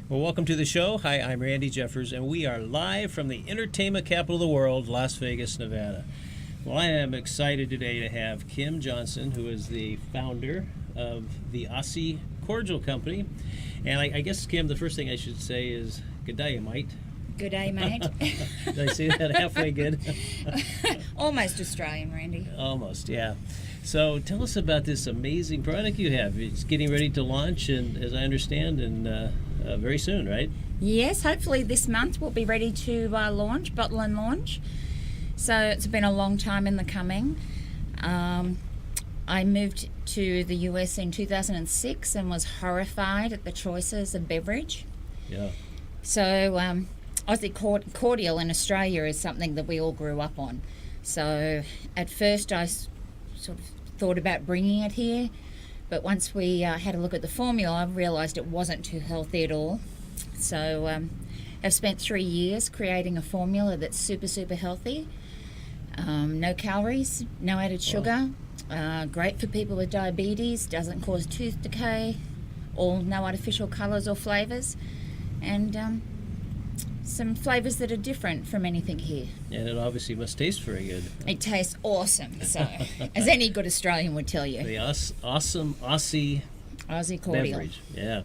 Well, welcome to the show. Hi, I'm Randy Jeffers, and we are live from the entertainment capital of the world, Las Vegas, Nevada. Well, I am excited today to have Kim Johnson, who is the founder of the Aussie Cordial Company. And I guess, Kim, the first thing I should say is good day, mate. Good day, mate. Did I say that halfway good? Almost Australian, Randy. Almost, yeah. So tell us about this amazing product you have. It's getting ready to launch, and as I understand, and very soon, right? Yes, hopefully this month we'll be ready to launch, bottle and launch. So it's been a long time in the coming. I moved to the US in 2006 and was horrified at the choices of beverage. Yeah. So Aussie Cordial in Australia is something that we all grew up on. So at first I sort of thought about bringing it here, but once we had a look at the formula, I realised it wasn't too healthy at all. So I've spent 3 years creating a formula that's super healthy. No calories, no added sugar, great for people with diabetes, doesn't cause tooth decay, no artificial colours or flavours, and some flavours that are different from anything here. And it obviously must taste very good. It tastes awesome, so as any good Australian would tell you. The awesome Aussie Cordial. beverage. Yeah.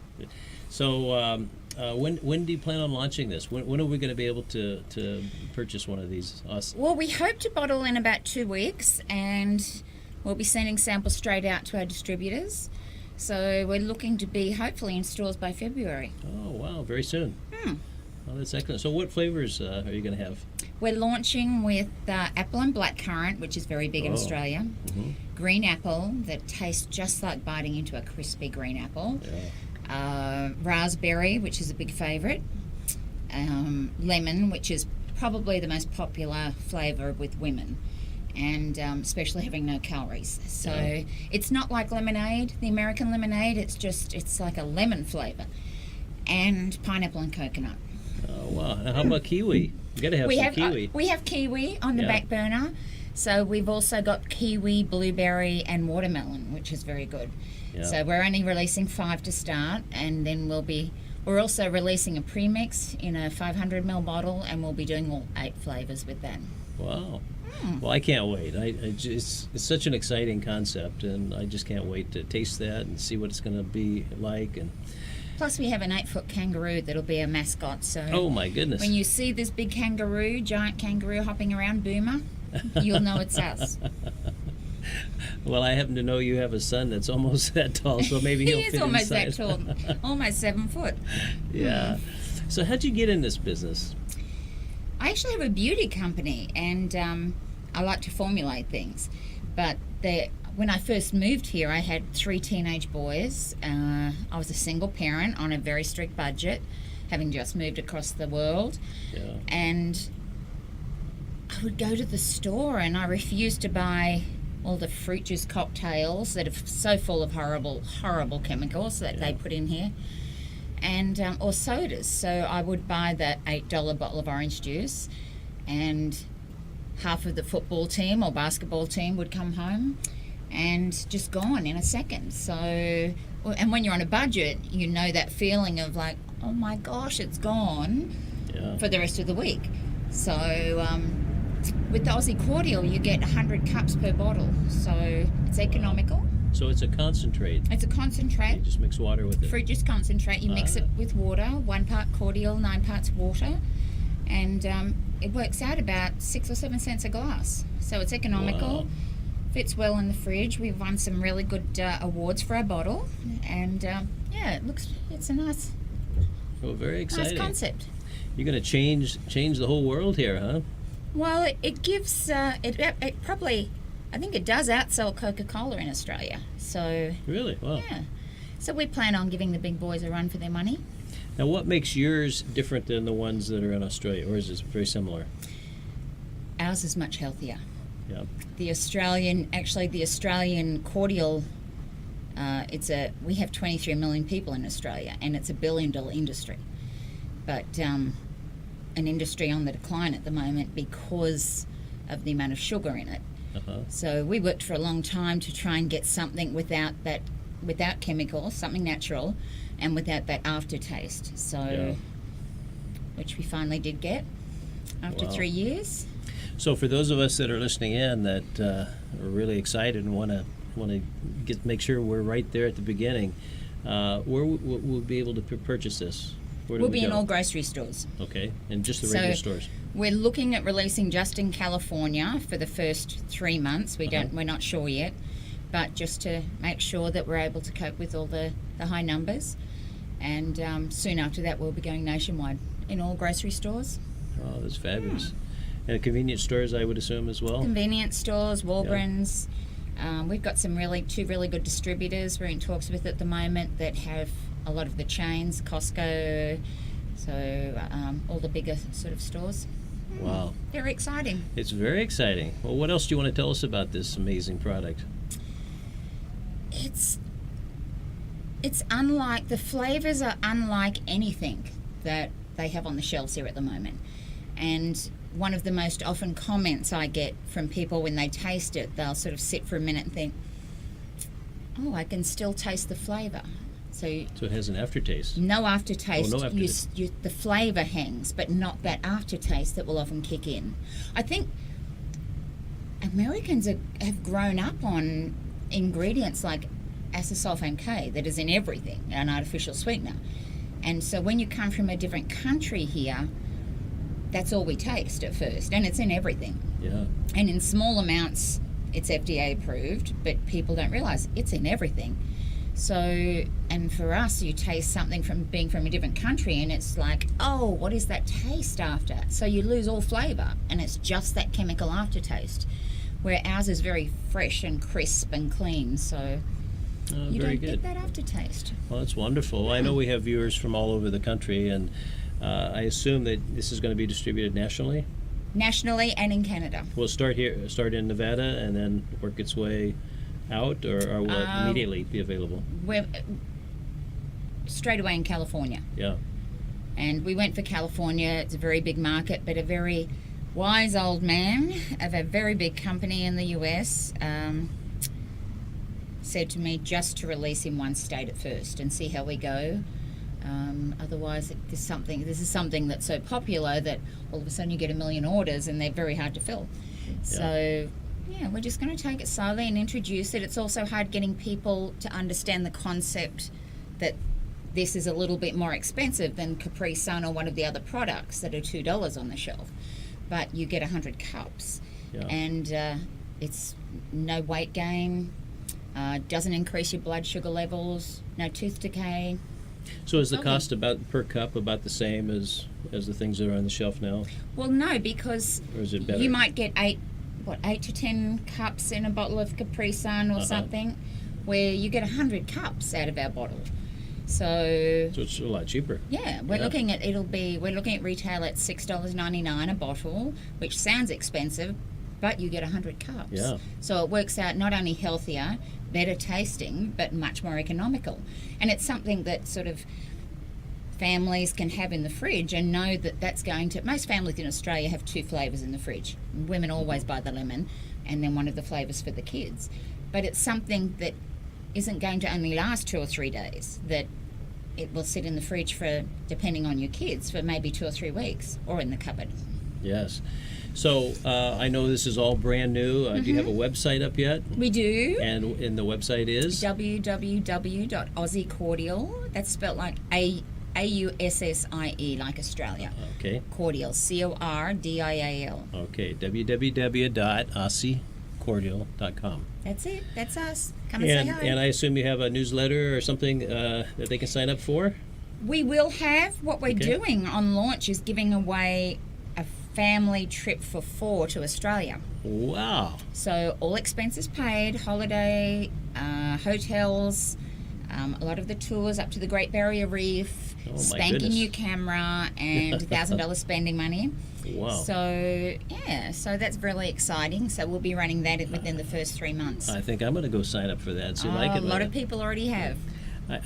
So when do you plan on launching this? When are we going to be able to purchase one of these? Well, we hope to bottle in about 2 weeks, and we'll be sending samples straight out to our distributors. So we're looking to be hopefully in stores by February. Oh, wow, very soon. Oh, that's excellent. So what flavors are you going to have? We're launching with apple and blackcurrant, which is very big in Australia. Mm-hmm. Green apple that tastes just like biting into a crispy green apple. Yeah. Raspberry, which is a big favourite. Lemon, which is probably the most popular flavour with women, and especially having no calories. So it's not like lemonade, the American lemonade. It's like a lemon flavour, and pineapple and coconut. Oh, wow. Now, how about kiwi? You got to have some kiwi. We have kiwi on the back burner. So we've also got kiwi, blueberry, and watermelon, which is very good. Yeah. So we're only releasing 5 to start, and then we're also releasing a premix in a 500ml bottle, and we'll be doing all 8 flavours with that. Wow. Well, I can't wait. It's such an exciting concept, and I just can't wait to taste that and see what it's going to be like. And plus, we have an 8-foot kangaroo that'll be a mascot. So oh my goodness! When you see this big giant kangaroo hopping around, Boomer, you'll know it's us. Well, I happen to know you have a son that's almost that tall, so maybe he'll fit almost inside. that tall, almost 7 foot. Yeah. So how'd you get in this business? I actually have a beauty company, and I like to formulate things. But when I first moved here, I had 3 teenage boys. I was a single parent on a very strict budget, having just moved across the world. Yeah. And I would go to the store, and I refused to buy all the fruit juice cocktails that are so full of horrible chemicals that they put in here, and or sodas. So I would buy that $8 bottle of orange juice, and half of the football team or basketball team would come home and just gone in a second. So, and when you're on a budget, you know that feeling of like, oh my gosh, it's gone for the rest of the week. So with the Aussie Cordial, you get 100 cups per bottle, so it's economical. So it's a concentrate. It's a concentrate. You just mix water with it. Fruit juice concentrate. You mix it with water, 1 part cordial, 9 parts water, and it works out about 6 or 7 cents a glass. So it's economical. Wow. Fits well in the fridge. We've won some really good awards for our bottle, and it's a nice, very exciting. nice concept. You're going to change the whole world here, huh? Well, it gives it probably, I think it does outsell Coca-Cola in Australia. So Really? Wow. yeah, so we plan on giving the big boys a run for their money. Now, what makes yours different than the ones that are in Australia, or is it very similar? Ours is much healthier. Yeah. The Australian cordial, we have 23 million people in Australia, and it's $1 billion industry. But an industry on the decline at the moment because of the amount of sugar in it. So we worked for a long time to try and get something without chemicals, something natural, and without that aftertaste. So, Yeah. which we finally did get after Wow. 3 years. So for those of us that are listening in that are really excited and want to make sure we're right there at the beginning, where we'll be able to purchase this? Where do We'll we be in go? all grocery stores. Okay, and just the So- regular stores. We're looking at releasing just in California for the first 3 months. We're not sure yet, but just to make sure that we're able to cope with all the high numbers. And soon after that, we'll be going nationwide in all grocery stores. Oh, that's fabulous. And convenience stores, I would assume, as well? Convenience stores, Walgreens. We've got two really good distributors we're in talks with at the moment that have a lot of the chains, Costco, so all the bigger sort of stores. Wow. Very exciting. It's very exciting. Well, what else do you want to tell us about this amazing product? It's unlike, the flavors are unlike anything that they have on the shelves here at the moment. And one of the most often comments I get from people when they taste it, they'll sort of sit for a minute and think, oh, I can still taste the flavor. So So it has an aftertaste. no aftertaste. Oh, no aftertaste. The flavor hangs, but not that aftertaste that will often kick in. I think Americans have grown up on ingredients like acesulfame K that is in everything, an artificial sweetener. And so when you come from a different country here, that's all we taste at first, and it's in everything. Yeah. And in small amounts, it's FDA approved, but people don't realize it's in everything. So, and for us, you taste something from being from a different country, and it's like, oh, what is that taste after? So you lose all flavor, and it's just that chemical aftertaste. Where ours is very fresh and crisp and clean, so Oh, you very don't good. get that aftertaste. Well, that's wonderful. I know we have viewers from all over the country, and I assume that this is going to be distributed nationally. Nationally and in Canada. We'll start in Nevada, and then work its way out, or will it immediately be available? We're straight away in California. Yeah. And we went for California. It's a very big market, but a very wise old man of a very big company in the US said to me just to release in one state at first and see how we go. Otherwise, this is something that's so popular that all of a sudden you get 1 million orders and they're very hard to fill. So, yeah, we're just going to take it slowly and introduce it. It's also hard getting people to understand the concept that this is a little bit more expensive than Capri Sun or one of the other products that are $2 on the shelf. But you get 100 cups. Yeah. And it's no weight gain, doesn't increase your blood sugar levels, no tooth decay. So is the Lovely. cost about per cup about the same as the things that are on the shelf now, Well, no, because or is it better? you might get 8 to 10 cups in a bottle of Capri Sun or something, where you get 100 cups out of our bottle. So So it's a lot cheaper. yeah, we're Yeah. looking at retail at $6.99 a bottle, which sounds expensive, but you get 100 cups. Yeah. So it works out not only healthier, better tasting, but much more economical. And it's something that sort of families can have in the fridge and know that that's going to... Most families in Australia have 2 flavours in the fridge. Women always buy the lemon and then one of the flavours for the kids. But it's something that isn't going to only last 2 or 3 days, that it will sit in the fridge for, depending on your kids, for maybe 2 or 3 weeks, or in the cupboard. Yes. So I know this is all brand new. Do you have a website up yet? We do. And the website is? www.aussiecordial. That's spelled like AUSSIE, like Australia. Okay. Cordial, CORDIAL. Okay. www.aussiecordial.com. That's it. That's us. Come and say hi. And I assume you have a newsletter or something that they can sign up for? We will have, what we're Okay. doing on launch is giving away a family trip for 4 to Australia. Wow. So all expenses paid, holiday, hotels, a lot of the tours up to the Great Barrier Reef, Oh, my spanking goodness. new camera, and $1,000 spending money. Wow. So so that's really exciting. So we'll be running that within the first 3 months. I think I'm going to go sign up for that. See, like a it. lot of people already have.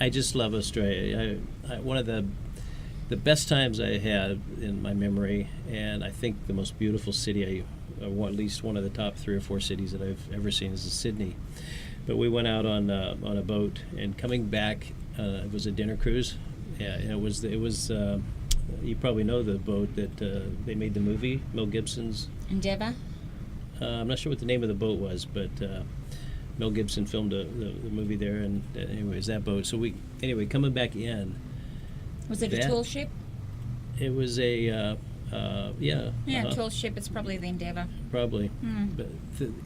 I just love Australia. One of the best times I had in my memory, and I think the most beautiful city, at least one of the top 3 or 4 cities that I've ever seen, is Sydney. But we went out on a boat, and coming back It was a dinner cruise. Yeah, and it was. You probably know the boat that they made the movie, Mel Gibson's. Endeavour. I'm not sure what the name of the boat was, but Mel Gibson filmed the movie there, and anyways, that boat. So coming back in. Was it a that- tall ship? It was a yeah. Yeah, tall ship. It's probably the Endeavour. Probably. Mm. But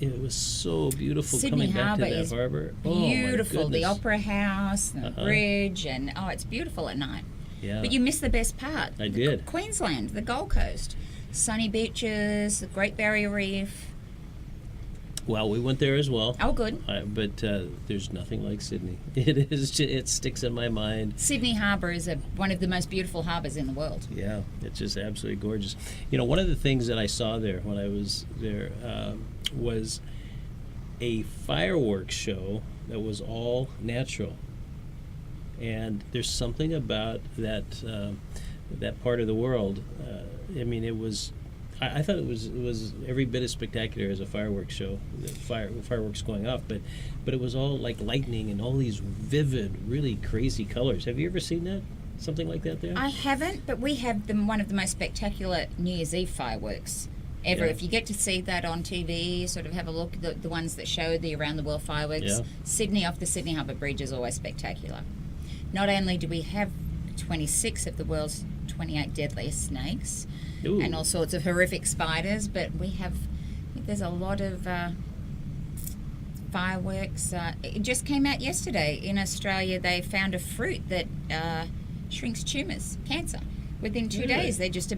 it was so beautiful Sydney coming back to Harbour that is harbor. Beautiful. Oh, my The goodness. Opera House, the Uh-huh. bridge, and it's beautiful at night. Yeah. But you missed the best part. I did. Queensland, the Gold Coast, sunny beaches, the Great Barrier Reef. Well, we went there as well. Oh, good. But there's nothing like Sydney. It sticks in my mind. Sydney Harbour is one of the most beautiful harbours in the world. Yeah, it's just absolutely gorgeous. One of the things that I saw there when I was there was a fireworks show that was all natural. And there's something about that part of the world. It was. I thought it was every bit as spectacular as a fireworks show, fireworks going off. But it was all like lightning and all these vivid, really crazy colors. Have you ever seen that? Something like that there? I haven't, but we have one of the most spectacular New Year's Eve fireworks ever. Yeah. If you get to see that on TV, sort of have a look at the ones that show the around the world fireworks. Yeah. Sydney off the Sydney Harbour Bridge is always spectacular. Not only do we have 26 of the world's 28 deadliest snakes Ooh. and all sorts of horrific spiders, but there's a lot of fireworks. It just came out yesterday in Australia. They found a fruit that shrinks tumours, cancer. Within 2 Really? days, they're just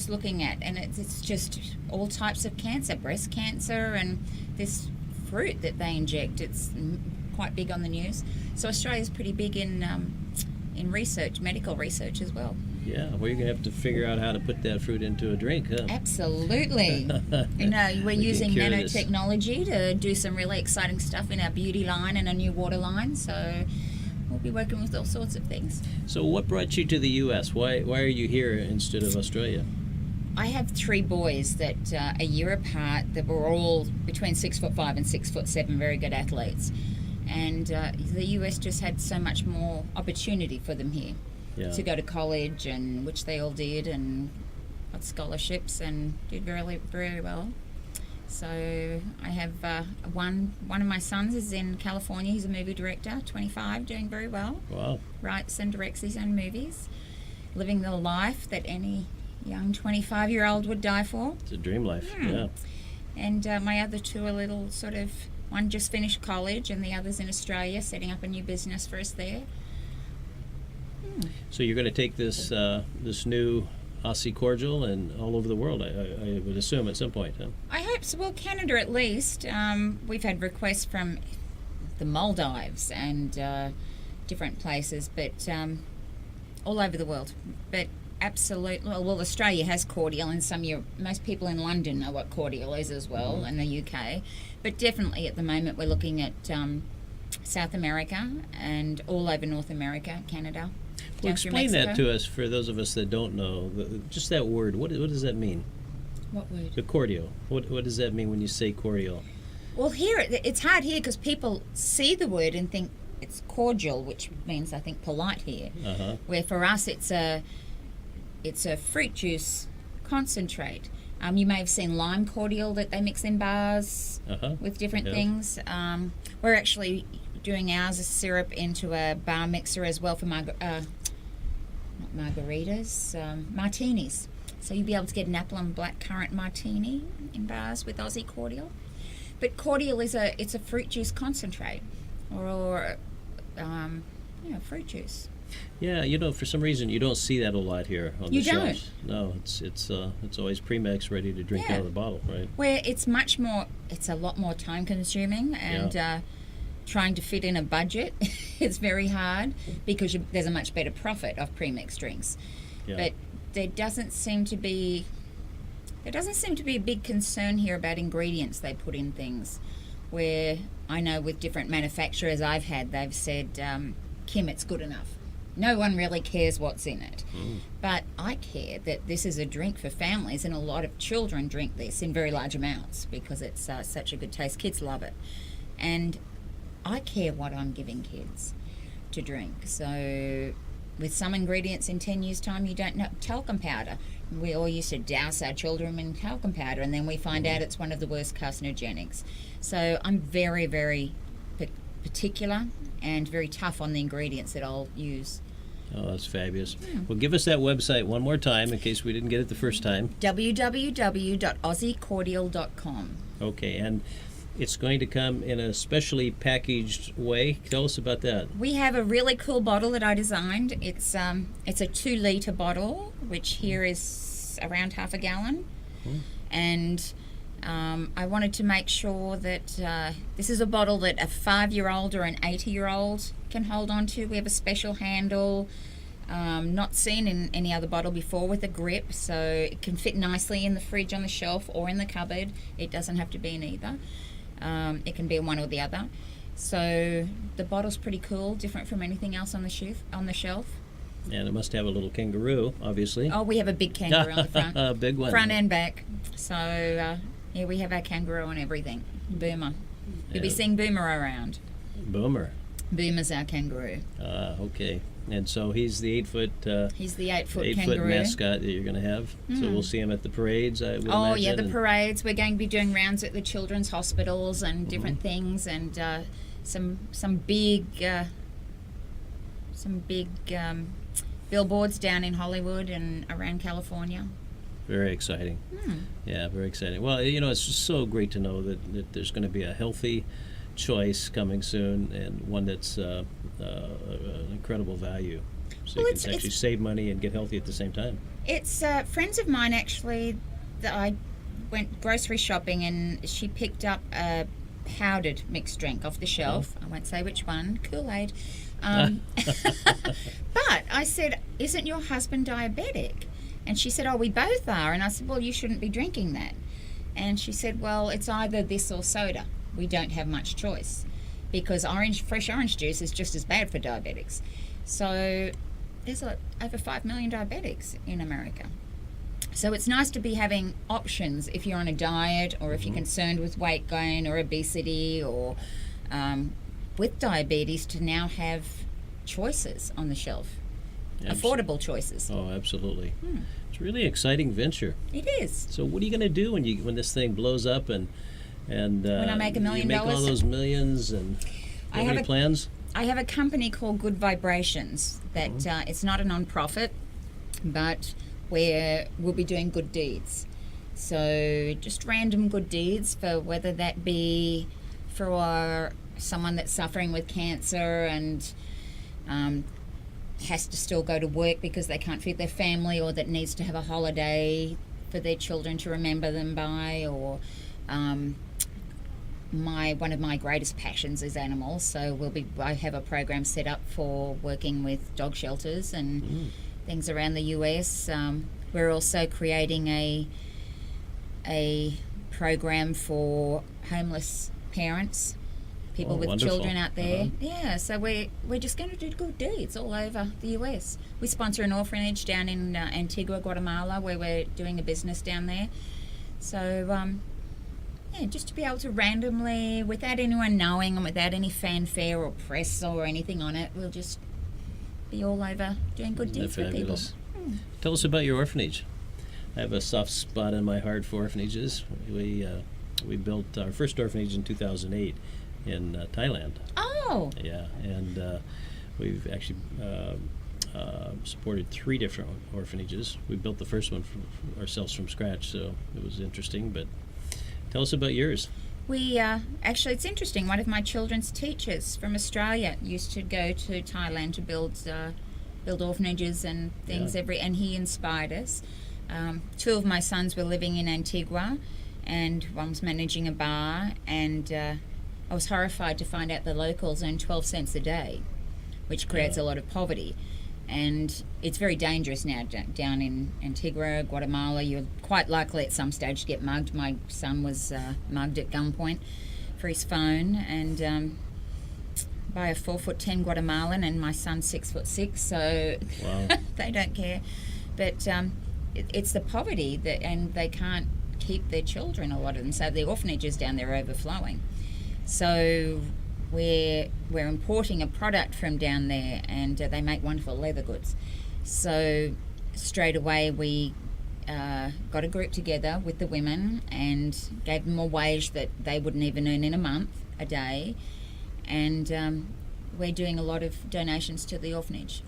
looking at, and it's just all types of cancer, breast cancer, and this fruit that they inject. It's quite big on the news. So Australia's pretty big in research, medical research as well. Yeah, well, you're going to have to figure out how to put that fruit into a drink, huh? Absolutely. We're We can using cure this. nanotechnology to do some really exciting stuff in our beauty line and a new water line. So we'll be working with all sorts of things. So what brought you to the U.S.? Why are you here instead of Australia? I have 3 boys that a year apart that were all between 6'5" and 6'7", very good athletes. And the US just had so much more opportunity for them here Yeah. to go to college, and which they all did, and got scholarships and did very, very well. So I have one of my sons is in California. He's a movie director, 25, doing very well. Wow. Writes and directs his own movies, living the life that any young 25-year-old would die for. It's a dream life. Hmm. Yeah. And my other 2 are little sort of, one just finished college and the other's in Australia, setting up a new business for us there. So you're going to take this this new Aussie cordial and all over the world, I would assume, at some point, huh? I hope so. Well, Canada at least. We've had requests from the Maldives and different places, but all over the world. But absolutely, well, Australia has cordial, and most people in London know what cordial is as well, and the UK. But definitely at the moment we're looking at South America and all over North America, Canada. Well, down through explain that Mexico. to us, for those of us that don't know. Just that word, what does that mean? What word? The cordial. What does that mean when you say cordial? Well, here it's hard here because people see the word and think it's cordial, which means I think polite here. Uh-huh. Where for us it's a fruit juice concentrate. You may have seen lime cordial that they mix in bars Uh-huh. with different Yeah. things. We're actually doing ours as syrup into a bar mixer as well for not margaritas, martinis. So you'll be able to get an apple and blackcurrant martini in bars with Aussie cordial. But cordial is it's a fruit juice concentrate, or fruit juice. Yeah, for some reason you don't see that a lot here on You the don't? shelves. No, it's always pre-mixed, ready to drink Yeah. out of the bottle, right? Where it's a lot more time consuming, and trying to fit in a budget it's very hard because there's a much better profit of pre-mixed drinks. Yeah. But there doesn't seem to be a big concern here about ingredients they put in things, where I know with different manufacturers they've said, Kim, it's good enough. No one really cares what's in it. But I care that this is a drink for families, and a lot of children drink this in very large amounts because it's such a good taste. Kids love it. And I care what I'm giving kids. to drink. So with some ingredients in 10 years' time, you don't know. Talcum powder. We all used to douse our children in talcum powder, and then we find out it's one of the worst carcinogenics. So I'm very, very particular and very tough on the ingredients that I'll use. Oh, that's fabulous. Well, give us that website one more time in case we didn't get it the first time. www.aussiecordial.com. Okay, and it's going to come in a specially packaged way. Tell us about that. We have a really cool bottle that I designed. It's a 2-liter bottle, which here is around half a gallon. And I wanted to make sure that this is a bottle that a 5-year-old or an 80-year-old can hold on to. We have a special handle, not seen in any other bottle before, with a grip, so it can fit nicely in the fridge, on the shelf, or in the cupboard. It doesn't have to be in either. It can be in one or the other. So the bottle's pretty cool, different from anything else on the shelf. And it must have a little kangaroo, obviously. Oh, we have a big kangaroo on the front. A big one. Front and back. So, yeah, we have our kangaroo and everything. Boomer. You'll be seeing Boomer around. Boomer. Boomer's our kangaroo. Okay. And so he's the 8-foot... He's the 8-foot kangaroo. 8-foot kangaroo. mascot that you're going to have. So we'll see him at the parades, I would Oh, imagine. yeah, the parades. We're going to be doing rounds at the children's hospitals and different things, and some big billboards down in Hollywood and around California. Very exciting. Yeah, very exciting. Well, it's just so great to know that there's going to be a healthy choice coming soon, and one that's an incredible value. So Well, you can actually save money and get healthy at the same time. It's friends of mine, actually, that I went grocery shopping, and she picked up a powdered mixed drink off the shelf. I won't say which one. Kool-Aid. But I said, "Isn't your husband diabetic?" And she said, "Oh, we both are." And I said, "Well, you shouldn't be drinking that." And she said, "Well, it's either this or soda. We don't have much choice, because fresh orange juice is just as bad for diabetics." So there's over 5 million diabetics in America. So it's nice to be having options if you're on a diet, or if you're concerned with weight gain or obesity, or with diabetes, to now have choices on the shelf. Affordable choices. Oh, absolutely. It's a really exciting venture. It is. So what are you going to do when this thing blows up and when I make $1 million? You make all those millions, and I have any plans? I have a company called Good Vibrations that it's not a non-profit, but we'll be doing good deeds. So just random good deeds, for whether that be for someone that's suffering with cancer and has to still go to work because they can't feed their family, or that needs to have a holiday for their children to remember them by, or one of my greatest passions is animals. So I have a program set up for working with dog shelters and things around the US. We're also creating a program for homeless parents, people with wonderful. children out there. Yeah, so we're just going to do good deeds all over the US. We sponsor an orphanage down in Antigua, Guatemala, where we're doing a business down there. So just to be able to randomly, without anyone knowing and without any fanfare or press or anything on it, we'll just be all over doing good deeds for people. Tell us about your orphanage. I have a soft spot in my heart for orphanages. We built our first orphanage in 2008 in Thailand. Oh! Yeah, and we've actually supported 3 different orphanages. We built the first one ourselves from scratch, so it was interesting. But tell us about yours. We actually, it's interesting. One of my children's teachers from Australia used to go to Thailand to build orphanages and things and he inspired us. 2 of my sons were living in Antigua, and one was managing a bar, and I was horrified to find out the locals earn 12 cents a day, which creates a lot of poverty. And it's very dangerous now down in Antigua, Guatemala. You're quite likely at some stage to get mugged. My son was mugged at gunpoint for his phone, and by a 4'10" Guatemalan, and my son's 6'6", so they don't care. But it's the poverty and they can't keep their children, a lot of them. So the orphanages down there are overflowing. So we're importing a product from down there, and they make wonderful leather goods. So straight away we got a group together with the women and gave them a wage that they wouldn't even earn in a month, a day, and we're doing a lot of donations to the orphanage.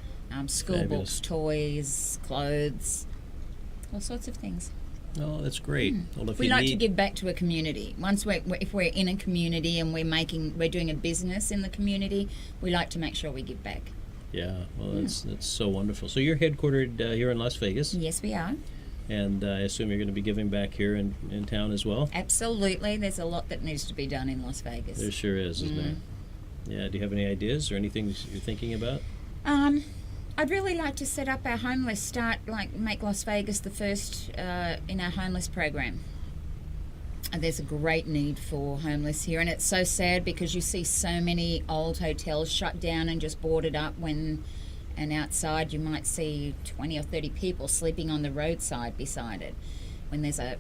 School Fabulous. books, toys, clothes, all sorts of things. Oh, that's great. Well, if We you like need, to give back to a community. If we're in a community and we're doing a business in the community, we like to make sure we give back. yeah, well, that's so wonderful. So you're headquartered here in Las Vegas, Yes, we are. and I assume you're going to be giving back here in town as well. Absolutely. There's a lot that needs to be done in Las Vegas. There sure is, isn't there? Yeah. Do you have any ideas or anything you're thinking about? I'd really like to set up our homeless, make Las Vegas the first in our homeless program. There's a great need for homeless here, and it's so sad because you see so many old hotels shut down and just boarded up and outside you might see 20 or 30 people sleeping on the roadside beside it when there's a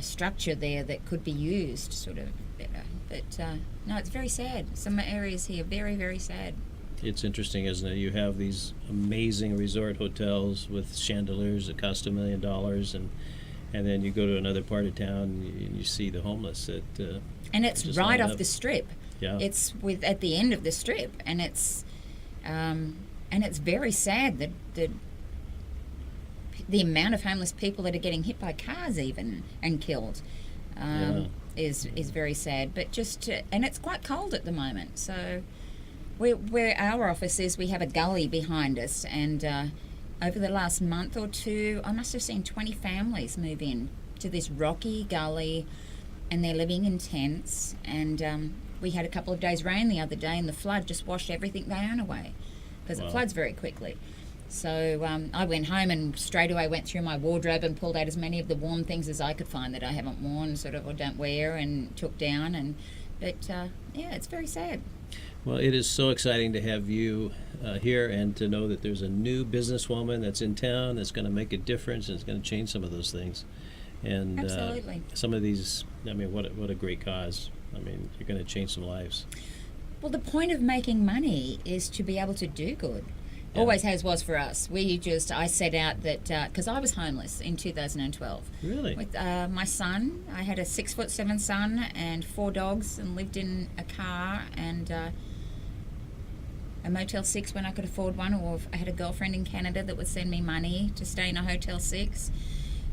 structure there that could be used sort of better. But no, it's very sad. Some areas here, very, very sad. It's interesting, isn't it? You have these amazing resort hotels with chandeliers that cost $1 million, and then you go to another part of town and you see the homeless that And it's just right line off up. the strip. Yeah. It's at the end of the strip, and it's very sad that the amount of homeless people that are getting hit by cars even and killed is very sad. But and it's quite cold at the moment, so. Where our office is, we have a gully behind us, and over the last month or two, I must have seen 20 families move in to this rocky gully, and they're living in tents. And we had a couple of days rain the other day, and the flood just washed everything down away because Wow. it floods very quickly. So I went home and straight away went through my wardrobe and pulled out as many of the warm things as I could find that I haven't worn, or don't wear, and took down. But yeah, it's very sad. Well, it is so exciting to have you here and to know that there's a new businesswoman that's in town that's going to make a difference and it's going to change some of those things. And Absolutely. some of these, I mean, what a great cause. I mean, you're going to change some lives. Well, the point of making money is to be able to do good. Yeah. Always was for us. I set out that, because I was homeless in 2012. Really? With my son. I had a 6'7" son and 4 dogs, and lived in a car and a Motel 6 when I could afford one, or I had a girlfriend in Canada that would send me money to stay in a Hotel 6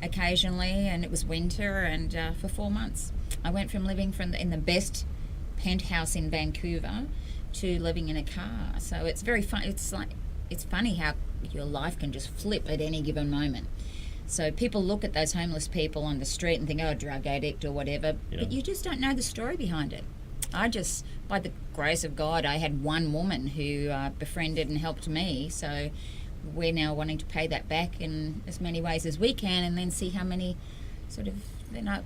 occasionally, and it was winter, and for 4 months. I went from living in the best penthouse in Vancouver to living in a car. So it's very fun. It's funny how your life can just flip at any given moment. So people look at those homeless people on the street and think, oh, drug addict or whatever, Yeah. but you just don't know the story behind it. By the grace of God, I had one woman who befriended and helped me, so we're now wanting to pay that back in as many ways as we can, and then see how many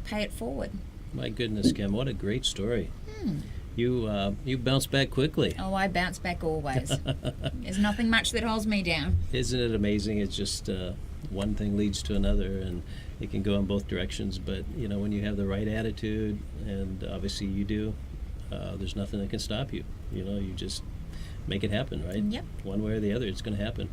pay it forward. My goodness, Kim, what a great story. You bounced back quickly. Oh, I bounce back always. There's nothing much that holds me down. Isn't it amazing? It's just one thing leads to another, and it can go in both directions. But when you have the right attitude, and obviously you do, there's nothing that can stop you. You just make it happen, right? Yep. One way or the other, it's going to happen.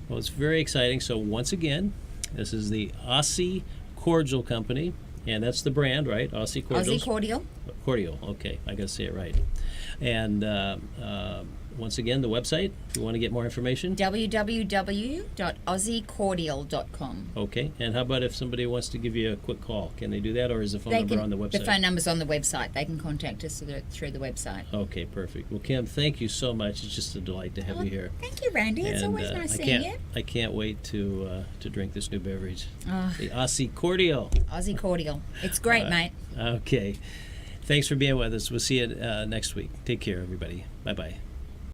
Well, it's very exciting. So once again, this is the Aussie Cordial Company, and that's the brand, right? Aussie Cordials. Aussie Cordial. Cordial. Okay, I got to say it right. And once again, the website, if you want to get more information. www.aussiecordial.com. Okay, and how about if somebody wants to give you a quick call? Can they do that, or is the phone number on the website? The phone number's on the website. They can contact us through the website. Okay, perfect. Well, Kim, thank you so much. It's just a delight to have you here. Thank you, Randy. It's And, always nice I seeing can't, you. I can't wait to drink this new beverage, Oh, the Aussie Cordial. Aussie Cordial. It's great, mate. Okay, thanks for being with us. We'll see you next week. Take care, everybody. Bye-bye.